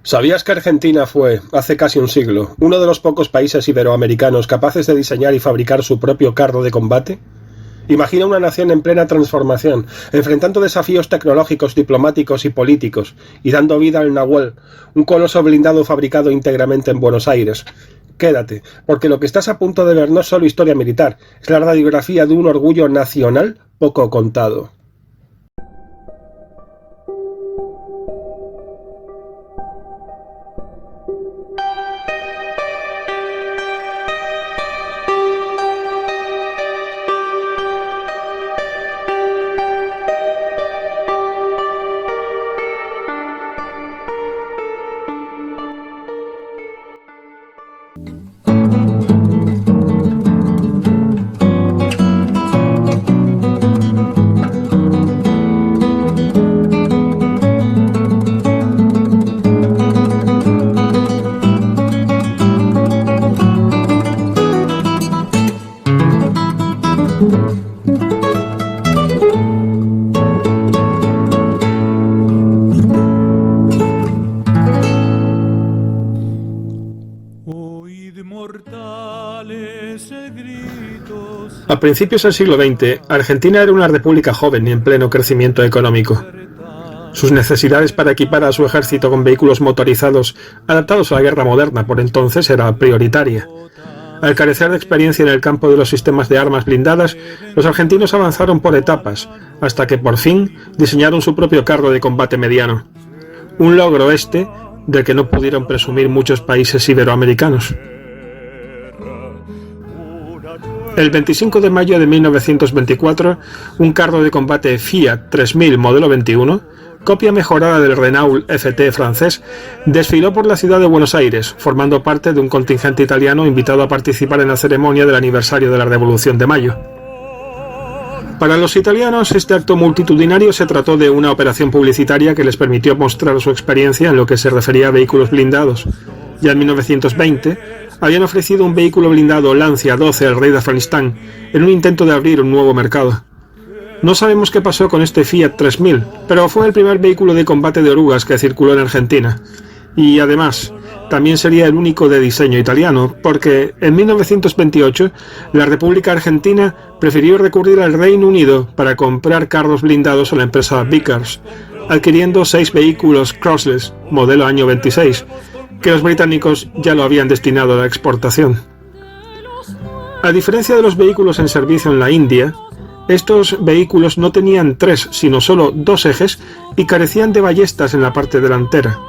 ¿Sabías que Argentina fue, hace casi un siglo, uno de los pocos países iberoamericanos capaces de diseñar y fabricar su propio carro de combate? Imagina una nación en plena transformación, enfrentando desafíos tecnológicos, diplomáticos y políticos, y dando vida al Nahuel, un coloso blindado fabricado íntegramente en Buenos Aires. Quédate, porque lo que estás a punto de ver no es solo historia militar, es la radiografía de un orgullo nacional poco contado. A principios del siglo XX, Argentina era una república joven y en pleno crecimiento económico. Sus necesidades para equipar a su ejército con vehículos motorizados adaptados a la guerra moderna por entonces era prioritaria. Al carecer de experiencia en el campo de los sistemas de armas blindadas, los argentinos avanzaron por etapas, hasta que por fin diseñaron su propio carro de combate mediano. Un logro del que no pudieron presumir muchos países iberoamericanos. El 25 de mayo de 1924, un carro de combate Fiat 3000 modelo 21, copia mejorada del Renault FT francés, desfiló por la ciudad de Buenos Aires, formando parte de un contingente italiano invitado a participar en la ceremonia del aniversario de la Revolución de Mayo. Para los italianos, este acto multitudinario se trató de una operación publicitaria que les permitió mostrar su experiencia en lo que se refería a vehículos blindados. Ya en 1920, habían ofrecido un vehículo blindado Lancia 12 al rey de Afganistán en un intento de abrir un nuevo mercado. No sabemos qué pasó con este Fiat 3000, pero fue el primer vehículo de combate de orugas que circuló en Argentina. Y además, también sería el único de diseño italiano, porque en 1928 la República Argentina prefirió recurrir al Reino Unido para comprar carros blindados a la empresa Vickers, adquiriendo 6 vehículos Crossley, modelo año 26, que los británicos ya lo habían destinado a la exportación. A diferencia de los vehículos en servicio en la India, estos vehículos no tenían 3, sino solo 2 ejes y carecían de ballestas en la parte delantera.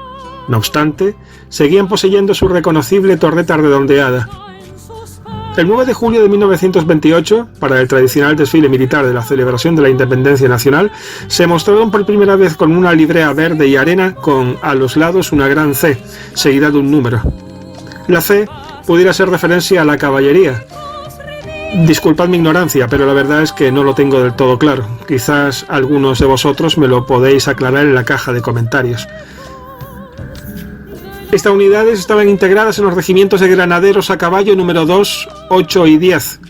No obstante, seguían poseyendo su reconocible torreta redondeada. El 9 de julio de 1928, para el tradicional desfile militar de la celebración de la Independencia Nacional, se mostraron por primera vez con una librea verde y arena con a los lados una gran C, seguida de un número. La C pudiera ser referencia a la caballería. Disculpad mi ignorancia, pero la verdad es que no lo tengo del todo claro. Quizás algunos de vosotros me lo podéis aclarar en la caja de comentarios. Estas unidades estaban integradas en los regimientos de granaderos a caballo número 2, 8 y 10.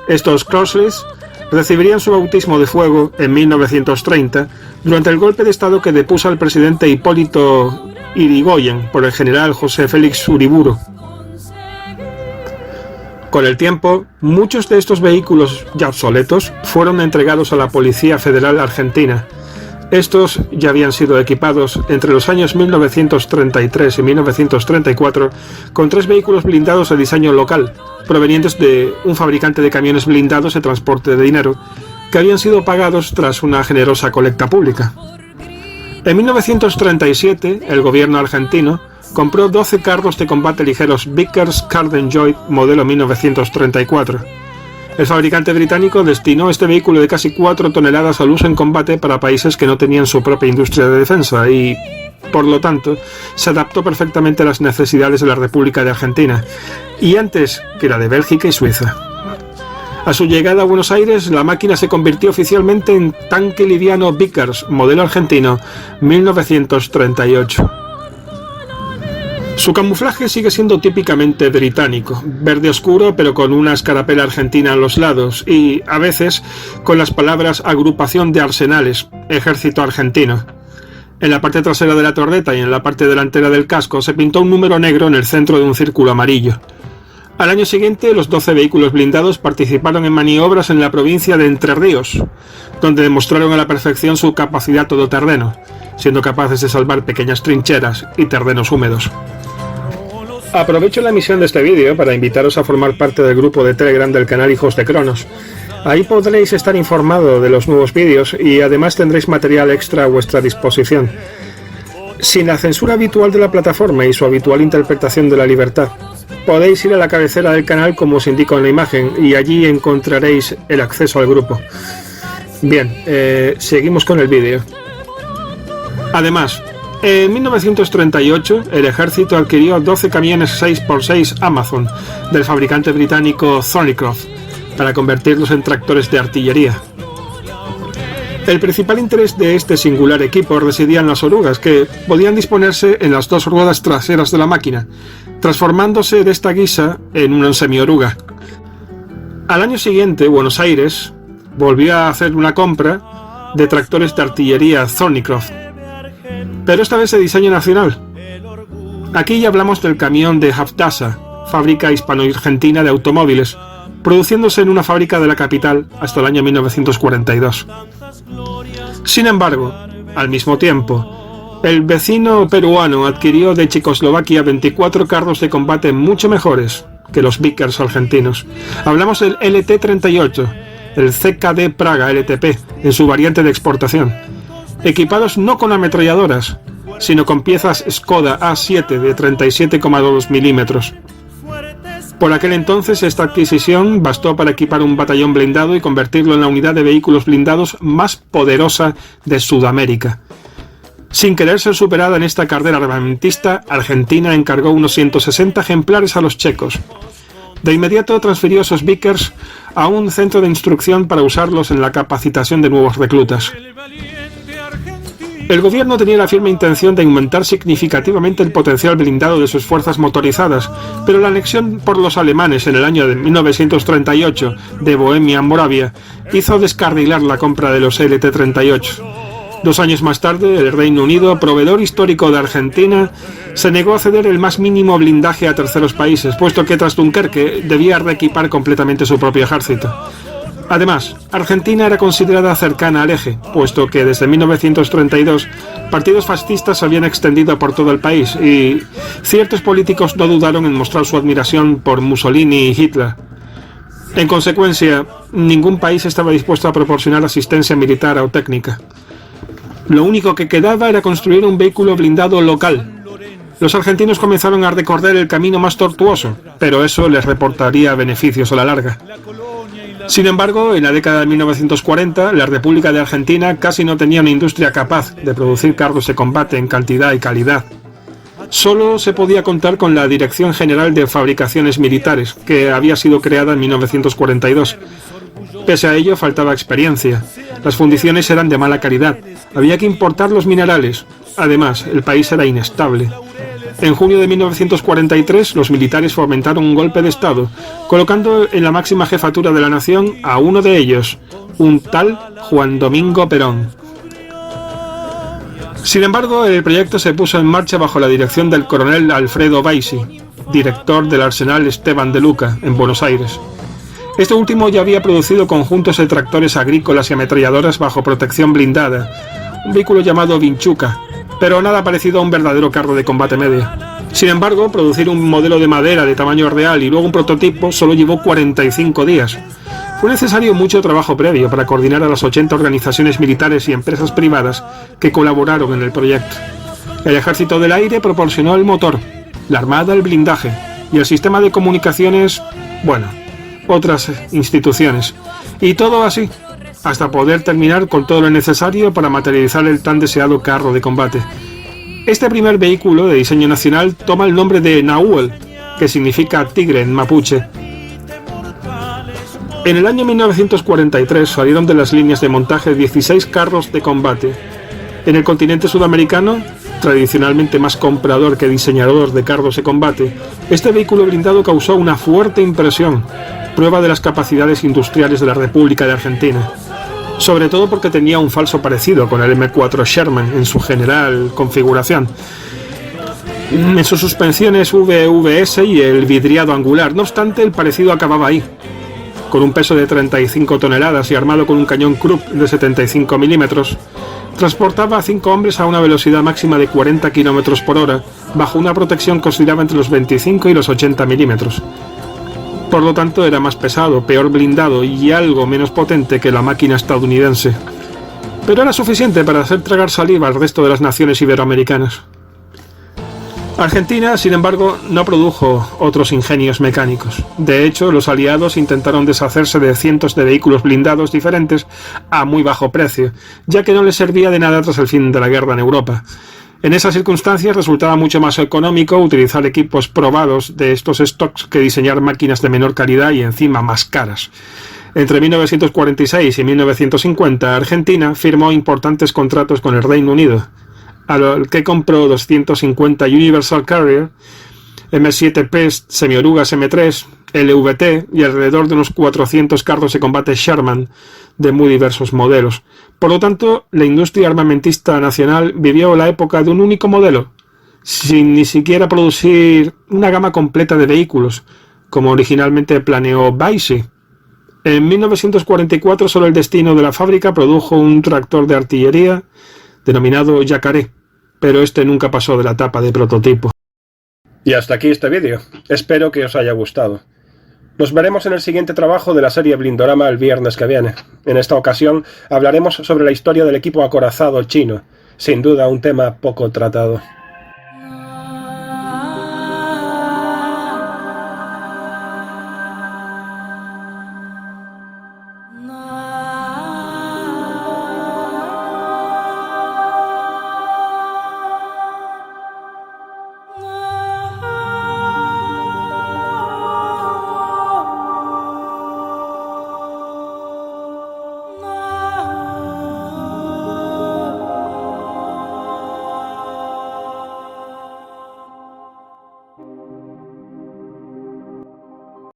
Estos Crossleys recibirían su bautismo de fuego en 1930 durante el golpe de estado que depuso al presidente Hipólito Yrigoyen por el general José Félix Uriburu. Con el tiempo, muchos de estos vehículos ya obsoletos fueron entregados a la Policía Federal Argentina. Estos ya habían sido equipados entre los años 1933 y 1934 con 3 vehículos blindados de diseño local, provenientes de un fabricante de camiones blindados de transporte de dinero, que habían sido pagados tras una generosa colecta pública. En 1937, el gobierno argentino compró 12 carros de combate ligeros Vickers Carden Joy modelo 1934. El fabricante británico destinó este vehículo de casi 4 toneladas al uso en combate para países que no tenían su propia industria de defensa y, por lo tanto, se adaptó perfectamente a las necesidades de la República de Argentina, y antes que la de Bélgica y Suiza. A su llegada a Buenos Aires, la máquina se convirtió oficialmente en tanque liviano Vickers, modelo argentino, 1938. Su camuflaje sigue siendo típicamente británico, verde oscuro pero con una escarapela argentina a los lados y, a veces, con las palabras Agrupación de Arsenales, Ejército Argentino. En la parte trasera de la torreta y en la parte delantera del casco se pintó un número negro en el centro de un círculo amarillo. Al año siguiente, los 12 vehículos blindados participaron en maniobras en la provincia de Entre Ríos, donde demostraron a la perfección su capacidad todoterreno, siendo capaces de salvar pequeñas trincheras y terrenos húmedos. Aprovecho la emisión de este vídeo para invitaros a formar parte del grupo de Telegram del canal Hijos de Cronos. Ahí podréis estar informado de los nuevos vídeos y además tendréis material extra a vuestra disposición, sin la censura habitual de la plataforma y su habitual interpretación de la libertad. Podéis ir a la cabecera del canal como os indico en la imagen y allí encontraréis el acceso al grupo. Bien, seguimos con el vídeo. Además, en 1938 el ejército adquirió 12 camiones 6x6 Amazon del fabricante británico Thornycroft para convertirlos en tractores de artillería. El principal interés de este singular equipo residía en las orugas, que podían disponerse en las dos ruedas traseras de la máquina, transformándose de esta guisa en una semioruga. Al año siguiente, Buenos Aires volvió a hacer una compra de tractores de artillería Thornycroft, pero esta vez de diseño nacional. Aquí ya hablamos del camión de Haftasha, fábrica hispano-argentina de automóviles, produciéndose en una fábrica de la capital hasta el año 1942. Sin embargo, al mismo tiempo, el vecino peruano adquirió de Checoslovaquia 24 carros de combate mucho mejores que los Vickers argentinos. Hablamos del LT-38, el CKD Praga LTP, en su variante de exportación, equipados no con ametralladoras, sino con piezas Skoda A7 de 37,2 milímetros. Por aquel entonces esta adquisición bastó para equipar un batallón blindado y convertirlo en la unidad de vehículos blindados más poderosa de Sudamérica. Sin querer ser superada en esta carrera armamentista, Argentina encargó unos 160 ejemplares a los checos. De inmediato transfirió esos Vickers a un centro de instrucción para usarlos en la capacitación de nuevos reclutas. El gobierno tenía la firme intención de aumentar significativamente el potencial blindado de sus fuerzas motorizadas, pero la anexión por los alemanes en el año de 1938 de Bohemia en Moravia hizo descarrilar la compra de los LT-38. 2 años más tarde, el Reino Unido, proveedor histórico de Argentina, se negó a ceder el más mínimo blindaje a terceros países, puesto que tras Dunkerque debía reequipar completamente su propio ejército. Además, Argentina era considerada cercana al eje, puesto que desde 1932 partidos fascistas se habían extendido por todo el país y ciertos políticos no dudaron en mostrar su admiración por Mussolini y Hitler. En consecuencia, ningún país estaba dispuesto a proporcionar asistencia militar o técnica. Lo único que quedaba era construir un vehículo blindado local. Los argentinos comenzaron a recorrer el camino más tortuoso, pero eso les reportaría beneficios a la larga. Sin embargo, en la década de 1940, la República de Argentina casi no tenía una industria capaz de producir carros de combate en cantidad y calidad. Solo se podía contar con la Dirección General de Fabricaciones Militares, que había sido creada en 1942. Pese a ello, faltaba experiencia. Las fundiciones eran de mala calidad. Había que importar los minerales. Además, el país era inestable. En junio de 1943, los militares fomentaron un golpe de Estado, colocando en la máxima jefatura de la nación a uno de ellos, un tal Juan Domingo Perón. Sin embargo, el proyecto se puso en marcha bajo la dirección del coronel Alfredo Baisi, director del Arsenal Esteban de Luca, en Buenos Aires. Este último ya había producido conjuntos de tractores agrícolas y ametralladoras bajo protección blindada, un vehículo llamado Vinchuca, pero nada parecido a un verdadero carro de combate medio. Sin embargo, producir un modelo de madera de tamaño real y luego un prototipo solo llevó 45 días. Fue necesario mucho trabajo previo para coordinar a las 80 organizaciones militares y empresas privadas que colaboraron en el proyecto. El Ejército del Aire proporcionó el motor, la Armada el blindaje y el sistema de comunicaciones, otras instituciones. Y todo así, hasta poder terminar con todo lo necesario para materializar el tan deseado carro de combate. Este primer vehículo de diseño nacional toma el nombre de Nahuel, que significa tigre en mapuche. En el año 1943 salieron de las líneas de montaje 16 carros de combate. En el continente sudamericano, tradicionalmente más comprador que diseñador de carros de combate, este vehículo blindado causó una fuerte impresión, prueba de las capacidades industriales de la República de Argentina. sobre todo porque tenía un falso parecido con el M4 Sherman en su general configuración, en sus suspensiones VVS y el vidriado angular. No obstante, el parecido acababa ahí. Con un peso de 35 toneladas y armado con un cañón Krupp de 75 milímetros, transportaba a 5 hombres a una velocidad máxima de 40 km por hora, bajo una protección que oscilaba entre los 25 y los 80 milímetros. Por lo tanto, era más pesado, peor blindado y algo menos potente que la máquina estadounidense. Pero era suficiente para hacer tragar saliva al resto de las naciones iberoamericanas. Argentina, sin embargo, no produjo otros ingenios mecánicos. De hecho, los aliados intentaron deshacerse de cientos de vehículos blindados diferentes a muy bajo precio, ya que no les servía de nada tras el fin de la guerra en Europa. En esas circunstancias resultaba mucho más económico utilizar equipos probados de estos stocks que diseñar máquinas de menor calidad y encima más caras. Entre 1946 y 1950, Argentina firmó importantes contratos con el Reino Unido, al que compró 250 Universal Carrier, M7P, semiorugas M3, LVT y alrededor de unos 400 carros de combate Sherman de muy diversos modelos. Por lo tanto, la industria armamentista nacional vivió la época de un único modelo, sin ni siquiera producir una gama completa de vehículos, como originalmente planeó Baisi. En 1944 solo el destino de la fábrica produjo un tractor de artillería denominado Yacaré, pero este nunca pasó de la etapa de prototipo. Y hasta aquí este vídeo. Espero que os haya gustado. Nos veremos en el siguiente trabajo de la serie Blindorama el viernes que viene. En esta ocasión hablaremos sobre la historia del equipo acorazado chino, sin duda un tema poco tratado.